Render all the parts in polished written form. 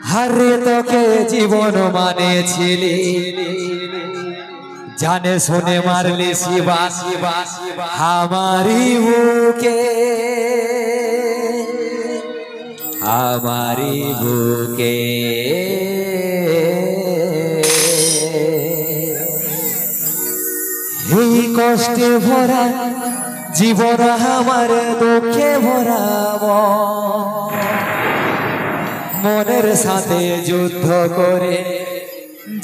হারে তোকে জীবন মানেছিলি জানে শুনে মারলি শিবা শিবা আমারি বুকে আমারি বুকে এই কষ্টে ভরা জীবন আমার দুঃখে ভরা মনের সাথে যুদ্ধ করে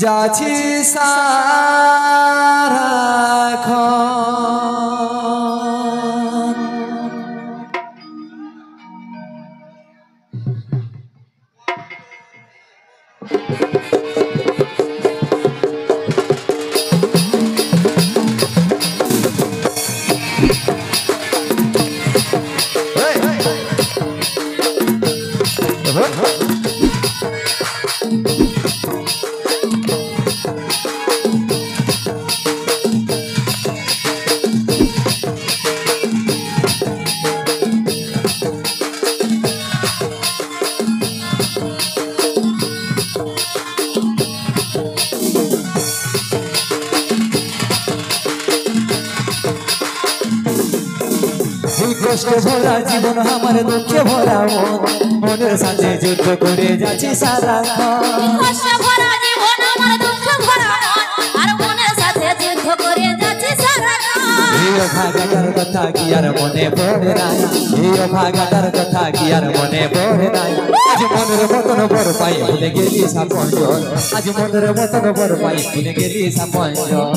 যাচ্ছি সারাক্ষণ কষ্টে ভরা জীবন আমার দুঃখে ভরা মনের সাথে যুদ্ধ করে যাচ্ছি সারাক্ষণ কষ্টে ভরা জীবন আমার দুঃখে ভরা আর মনের সাথে যুদ্ধ করে যাচ্ছি সারাক্ষণ এই ভাগাটার কথা কি আর মনে পড়ে নাই এই ভাগাটার কথা কি আর মনে পড়ে নাই আজ মনের মতন বড় পাই ভুলে গেলি সাপঞ্জন আজ মনের মতন বড় পাই ভুলে গেলি সাপঞ্জন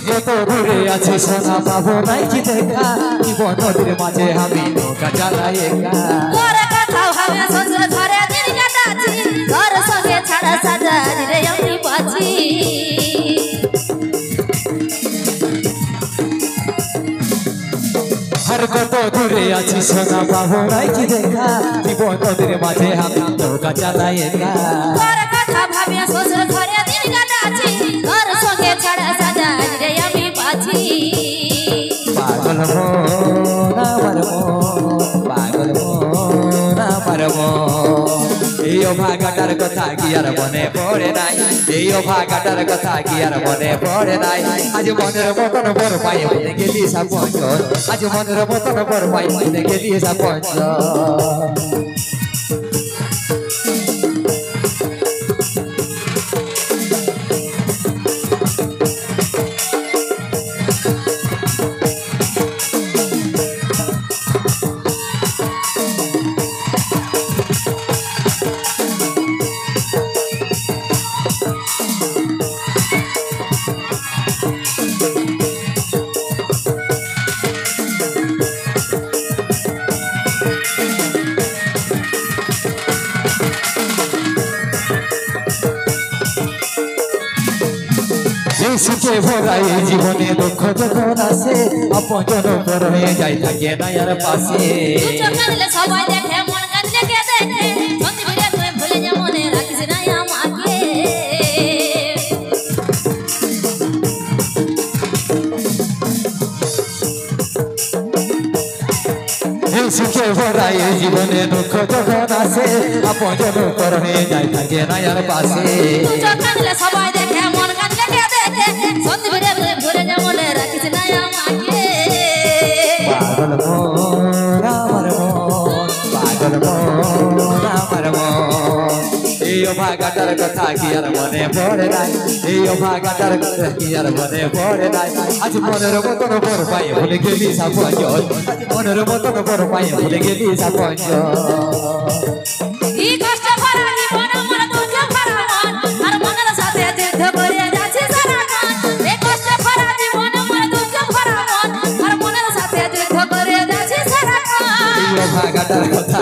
কত দূরে আছে সোনা পাবো নাই কি দেখা জীবন নদীর মাঝে আমি নৌকা চালাই একা ঘরে কথা ভাবে শ্বশুর ঘরে দিন কাটাচ্ছি ঘর সঙ্গে ছাড়া সাজারি রে আমি পাচ্ছি আর কত দূরে আছে সোনা পাবো নাই কি দেখা জীবন নদীর মাঝে আমি নৌকা চালাই একা ঘরে কথা ভাবে শ্বশুর ঘরে দিন কাটাচ্ছি ঘর সঙ্গে ছাড়া সাজারি রে আমি পাচ্ছি পাগল মন আমার মন পাগল মন আমার মন এই ভাগাটার কথা কি আর মনে পড়ে নাই এই ভাগাটার কথা কি আর মনে পড়ে নাই আজ মনের মতন বড় পাই ভুলে গেলি সাপঞ্জন আজ মনের মতন বড় পাই ভুলে গেলি সাপঞ্জন সুখে ভরা এই জীবনে দুঃখ যখন আসে আপনজন পর হয়ে যায় থাকে না আর পাশে সবাই দেখে মন কাঁদলে কে দেখে সত্যি বলে তুই ভুলে যা মনে রাখিস না আমাকে সুখে ভরা এই জীবনে দুঃখ যখন আসে আপনজন পর হয়ে যায় থাকে না আর পাশে সবাই দেখে মন কাঁদলে কে দেখে সত্যি বলে তুই ভুলে যা মনে রাখিস না আমাকে পাগল মন আমার মন পাগল মন আমার মন এই ভাগাটার কথা কি আর মনে পড়ে নাই এই ভাগাটার কথা কি আর মনে পড়ে নাই আজ মনের মতন বড় পাই ভুলে গেলি সাপঞ্জন আজ মনের মতন বড় পাই ভুলে গেলি সাপঞ্জন এই কষ্ট ভরা জীবন আমার দুঃখে ভরা মন আর মনের সাথে যুদ্ধ করে যাচ্ছি সারাক্ষণ এই কষ্ট ভরা জীবন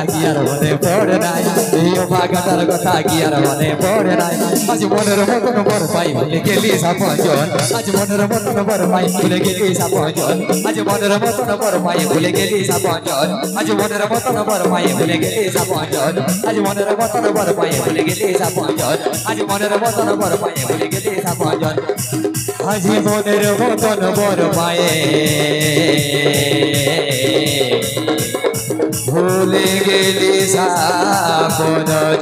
কি আর মনে পড়ে নাই এই ভাগাটার কথা কি আর মনে পড়ে নাই আজ মনের মতন বড় পাই ভুলে গেলি সাপজন আজ মনের মতন বড় পাই ভুলে গেলি সাপজন আজ মনের মতন বড় পাই ভুলে গেলি সাপজন আজ মনের মতন বড় পাই ভুলে গেলি সাপজন আজ মনের মতন বড় পাই ভুলে গেলি সাপজন আজ মনের মতন বড় পাই ভুলে গেলি সাপজন আজ মনের মতন বড় পায়ে ভুলে গেলি সাপজন